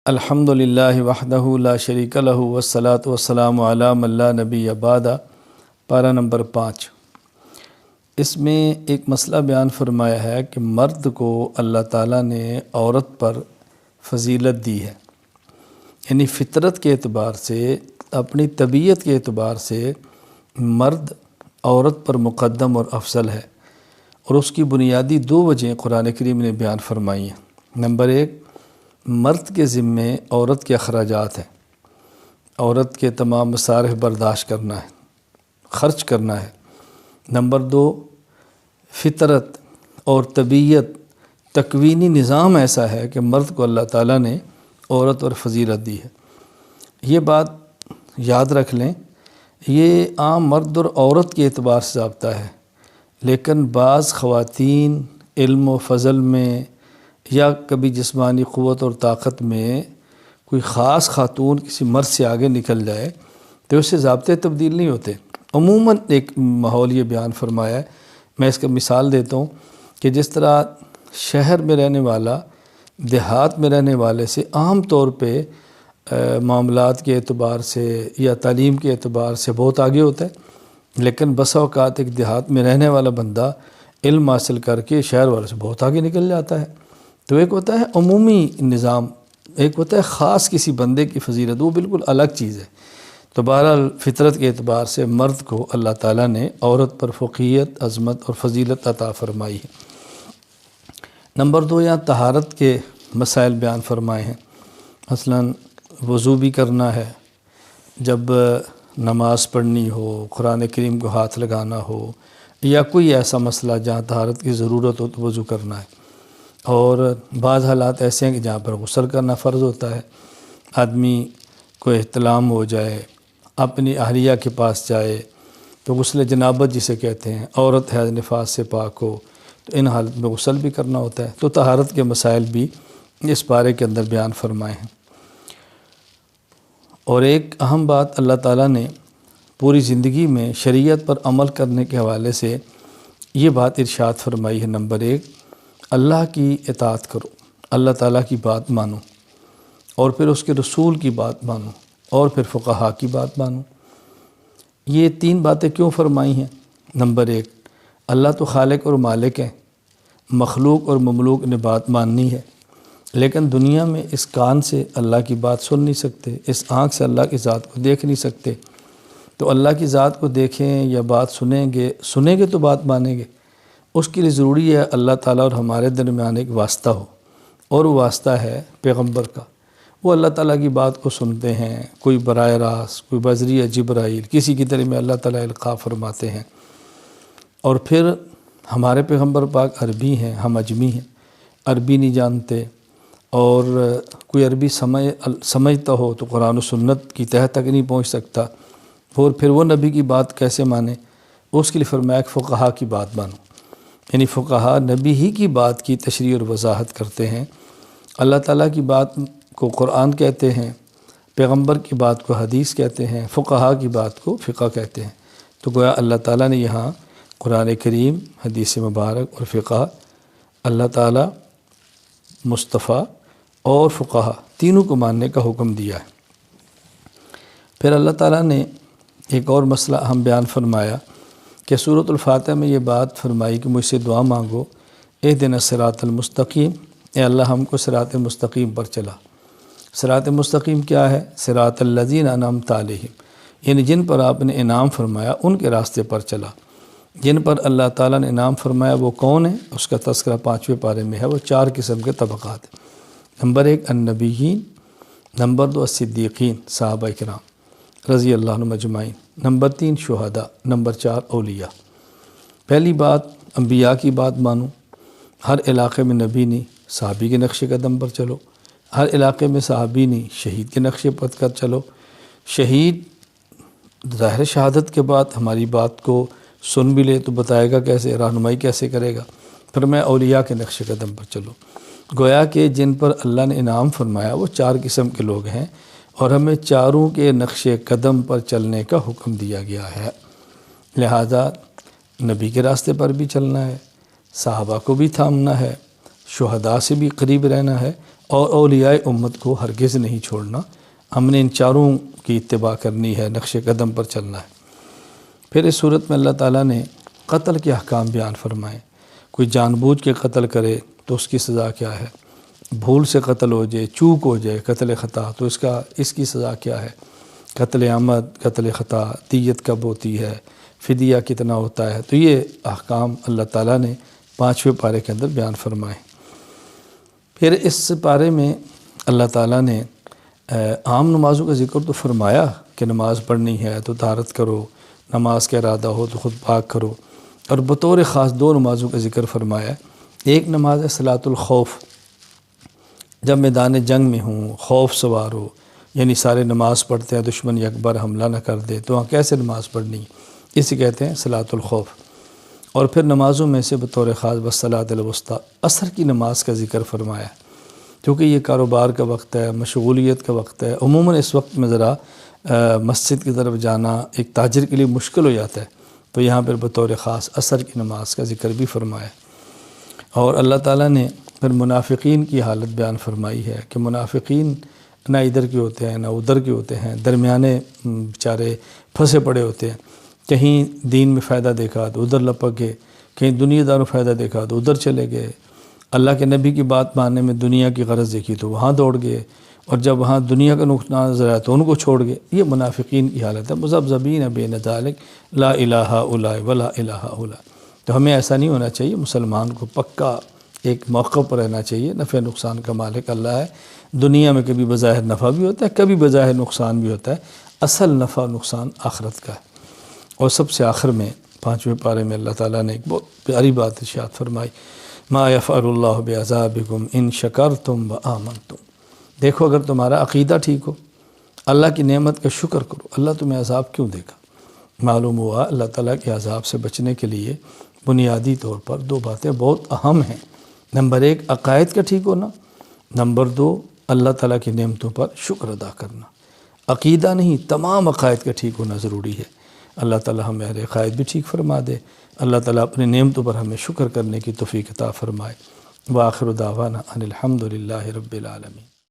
الحمدللہ وحدہ لا شریک لہ والصلاۃ والسلام علی من لا نبی بعد۔ پارہ نمبر 5۔ اس میں ایک مسئلہ بیان فرمایا ہے کہ مرد کو اللہ تعالیٰ نے عورت پر فضیلت دی ہے، یعنی فطرت کے اعتبار سے، اپنی طبیعت کے اعتبار سے مرد عورت پر مقدم اور افضل ہے، اور اس کی بنیادی 2 وجہیں قرآن کریم نے بیان فرمائی ہیں۔ نمبر 1، مرد کے ذمے عورت کے اخراجات ہیں، عورت کے تمام مصارف برداشت کرنا ہے، خرچ کرنا ہے۔ نمبر 2، فطرت اور طبیعت، تکوینی نظام ایسا ہے کہ مرد کو اللہ تعالیٰ نے عورت اور فضیلت دی ہے۔ یہ بات یاد رکھ لیں، یہ عام مرد اور عورت کے اعتبار سے ضابطہ ہے، لیکن بعض خواتین علم و فضل میں یا کبھی جسمانی قوت اور طاقت میں کوئی خاص خاتون کسی مرد سے آگے نکل جائے تو اس سے ضابطے تبدیل نہیں ہوتے۔ عموماً ایک ماحول یہ بیان فرمایا ہے۔ میں اس کا مثال دیتا ہوں کہ جس طرح شہر میں رہنے والا دیہات میں رہنے والے سے عام طور پہ معاملات کے اعتبار سے یا تعلیم کے اعتبار سے بہت آگے ہوتا ہے، لیکن بسا اوقات ایک دیہات میں رہنے والا بندہ علم حاصل کر کے شہر والوں سے بہت آگے نکل جاتا ہے۔ تو ایک ہوتا ہے عمومی نظام، ایک ہوتا ہے خاص کسی بندے کی فضیلت، وہ بالکل الگ چیز ہے۔ تو بہرحال فطرت کے اعتبار سے مرد کو اللہ تعالیٰ نے عورت پر فوقیت، عظمت اور فضیلت عطا فرمائی ہے۔ نمبر 2، یہاں طہارت کے مسائل بیان فرمائے ہیں۔ مثلاً وضو بھی کرنا ہے، جب نماز پڑھنی ہو، قرآن کریم کو ہاتھ لگانا ہو، یا کوئی ایسا مسئلہ جہاں طہارت کی ضرورت ہو تو وضو کرنا ہے۔ اور بعض حالات ایسے ہیں کہ جہاں پر غسل کرنا فرض ہوتا ہے، آدمی کو احتلام ہو جائے، اپنی اہلیہ کے پاس جائے تو غسل جنابت جسے کہتے ہیں، عورت حیض نفاس سے پاک ہو تو ان حالت میں غسل بھی کرنا ہوتا ہے۔ تو طہارت کے مسائل بھی اس پارے کے اندر بیان فرمائے ہیں۔ اور ایک اہم بات اللہ تعالیٰ نے پوری زندگی میں شریعت پر عمل کرنے کے حوالے سے یہ بات ارشاد فرمائی ہے۔ نمبر 1، اللہ کی اطاعت کرو، اللہ تعالیٰ کی بات مانو، اور پھر اس کے رسول کی بات مانو، اور پھر فقہا کی بات مانو۔ یہ 3 باتیں کیوں فرمائی ہیں؟ نمبر 1، اللہ تو خالق اور مالک ہے، مخلوق اور مملوک نے بات ماننی ہے، لیکن دنیا میں اس کان سے اللہ کی بات سن نہیں سکتے، اس آنکھ سے اللہ کی ذات کو دیکھ نہیں سکتے۔ تو اللہ کی ذات کو دیکھیں یا بات سنیں گے تو بات مانیں گے۔ اس کے لیے ضروری ہے اللہ تعالیٰ اور ہمارے درمیان ایک واسطہ ہو، اور وہ واسطہ ہے پیغمبر کا۔ وہ اللہ تعالیٰ کی بات کو سنتے ہیں، کوئی براہ راست، کوئی بذریعہ جبرائیل، کسی کی طرح میں اللہ تعالیٰ القاء فرماتے ہیں۔ اور پھر ہمارے پیغمبر پاک عربی ہیں، ہم اجمی ہیں، عربی نہیں جانتے، اور کوئی عربی سمجھتا ہو تو قرآن و سنت کی تہہ تک نہیں پہنچ سکتا، اور پھر وہ نبی کی بات کیسے مانے؟ اس کے لیے فرمایا کہ فقہا کی بات مانو، یعنی فقہا نبی ہی کی بات کی تشریح اور وضاحت کرتے ہیں۔ اللہ تعالیٰ کی بات کو قرآن کہتے ہیں، پیغمبر کی بات کو حدیث کہتے ہیں، فقہا کی بات کو فقہ کہتے ہیں۔ تو گویا اللہ تعالیٰ نے یہاں قرآن کریم، حدیث مبارک اور فقہ، اللہ تعالیٰ، مصطفیٰ اور فقہا تینوں کو ماننے کا حکم دیا ہے۔ پھر اللہ تعالیٰ نے ایک اور مسئلہ اہم بیان فرمایا کہ سورۃ الفاتحہ میں یہ بات فرمائی کہ مجھ سے دعا مانگو، اہدنا الصراط المستقیم، اے اللہ ہم کو صراط مستقیم پر چلا۔ صراط مستقیم کیا ہے؟ صراط الذین انعمت علیہم، یعنی جن پر آپ نے انعام فرمایا ان کے راستے پر چلا۔ جن پر اللہ تعالیٰ نے انعام فرمایا وہ کون ہے؟ اس کا تذکرہ 5ویں پارے میں ہے۔ وہ 4 قسم کے طبقات ہیں۔ نمبر 1 النبیین، نمبر 2 الصدیقین، صحابہ کرام رضی اللہ عنہم اجمعین، نمبر 3 شہداء، نمبر 4 اولیاء۔ پہلی بات، انبیاء کی بات مانو، ہر علاقے میں نبی نہیں، صحابی کے نقش قدم پر چلو، ہر علاقے میں صحابی نہیں، شہید کے نقش پر کر چلو۔ شہید ظاہر شہادت کے بعد ہماری بات کو سن بھی لے تو بتائے گا کیسے، رہنمائی کیسے کرے گا؟ پھر میں اولیاء کے نقش قدم پر چلو۔ گویا کہ جن پر اللہ نے انعام فرمایا وہ 4 قسم کے لوگ ہیں، اور ہمیں چاروں کے نقش قدم پر چلنے کا حکم دیا گیا ہے۔ لہذا نبی کے راستے پر بھی چلنا ہے، صحابہ کو بھی تھامنا ہے، شہداء سے بھی قریب رہنا ہے، اور اولیاء امت کو ہرگز نہیں چھوڑنا، ہم نے ان چاروں کی اتباع کرنی ہے، نقش قدم پر چلنا ہے۔ پھر اس صورت میں اللہ تعالیٰ نے قتل کے احکام بیان فرمائے۔ کوئی جان بوجھ کے قتل کرے تو اس کی سزا کیا ہے، بھول سے قتل ہو جائے، چوک ہو جائے، قتل خطا، تو اس کی سزا کیا ہے، قتل عمد، قتل خطا، دیت کب ہوتی ہے، فدیہ کتنا ہوتا ہے، تو یہ احکام اللہ تعالیٰ نے 5ویں پارے کے اندر بیان فرمائے۔ پھر اس پارے میں اللہ تعالیٰ نے عام نمازوں کا ذکر تو فرمایا کہ نماز پڑھنی ہے تو طہارت کرو، نماز کا ارادہ ہو تو خود پاک کرو، اور بطور خاص 2 نمازوں کا ذکر فرمایا۔ ایک نماز ہے صلاۃ الخوف، جب میدان جنگ میں ہوں، خوف سوار ہو، یعنی سارے نماز پڑھتے ہیں، دشمن یک بار حملہ نہ کر دے، تو وہاں کیسے نماز پڑھنی، اسے کہتے ہیں صلاۃ الخوف۔ اور پھر نمازوں میں سے بطور خاص والصلاۃ الوسطیٰ، عصر کی نماز کا ذکر فرمایا، کیونکہ یہ کاروبار کا وقت ہے، مشغولیت کا وقت ہے، عموماً اس وقت میں ذرا مسجد کی طرف جانا ایک تاجر کے لیے مشکل ہو جاتا ہے، تو یہاں پر بطور خاص عصر کی نماز کا ذکر بھی فرمایا۔ اور اللہ تعالیٰ نے پھر منافقین کی حالت بیان فرمائی ہے کہ منافقین نہ ادھر کے ہوتے ہیں نہ ادھر کے ہوتے ہیں، درمیانے بیچارے پھنسے پڑے ہوتے ہیں، کہیں دین میں فائدہ دیکھا تو ادھر لپک گئے، کہیں دنیا دار میں فائدہ دیکھا تو ادھر چلے گئے، اللہ کے نبی کی بات ماننے میں دنیا کی غرض دیکھی تو وہاں دوڑ گئے، اور جب وہاں دنیا کا نقصان نظر آیا تو ان کو چھوڑ گئے۔ یہ منافقین کی حالت ہے، مذبذبین بین ذالک لا الہ الا ولا الہ الا۔ تو ہمیں ایسا نہیں ہونا چاہیے، مسلمان کو پکا ایک موقع پر رہنا چاہیے، نفع نقصان کا مالک اللہ ہے، دنیا میں کبھی بظاہر نفع بھی ہوتا ہے، کبھی بظاہر نقصان بھی ہوتا ہے، اصل نفع نقصان آخرت کا ہے۔ اور سب سے آخر میں 5ویں پارے میں اللہ تعالیٰ نے ایک بہت پیاری بات ارشاد فرمائی، ما یفعل اللہ بعذابکم ان شکرتم وآمنتم۔ دیکھو اگر تمہارا عقیدہ ٹھیک ہو، اللہ کی نعمت کا شکر کرو، اللہ تمہیں عذاب کیوں دے گا؟ معلوم ہوا اللہ تعالیٰ کے عذاب سے بچنے کے لیے بنیادی طور پر 2 باتیں بہت اہم ہیں۔ نمبر 1 عقائد کا ٹھیک ہونا، نمبر 2 اللہ تعالیٰ کی نعمتوں پر شکر ادا کرنا۔ عقیدہ نہیں، تمام عقائد کا ٹھیک ہونا ضروری ہے۔ اللہ تعالیٰ ہمیں ہر عقائد بھی ٹھیک فرما دے، اللہ تعالیٰ اپنے نعمتوں پر ہمیں شکر کرنے کی توفیق عطا فرمائے۔ وآخر دعوانا ان الحمد للہ رب العالمین۔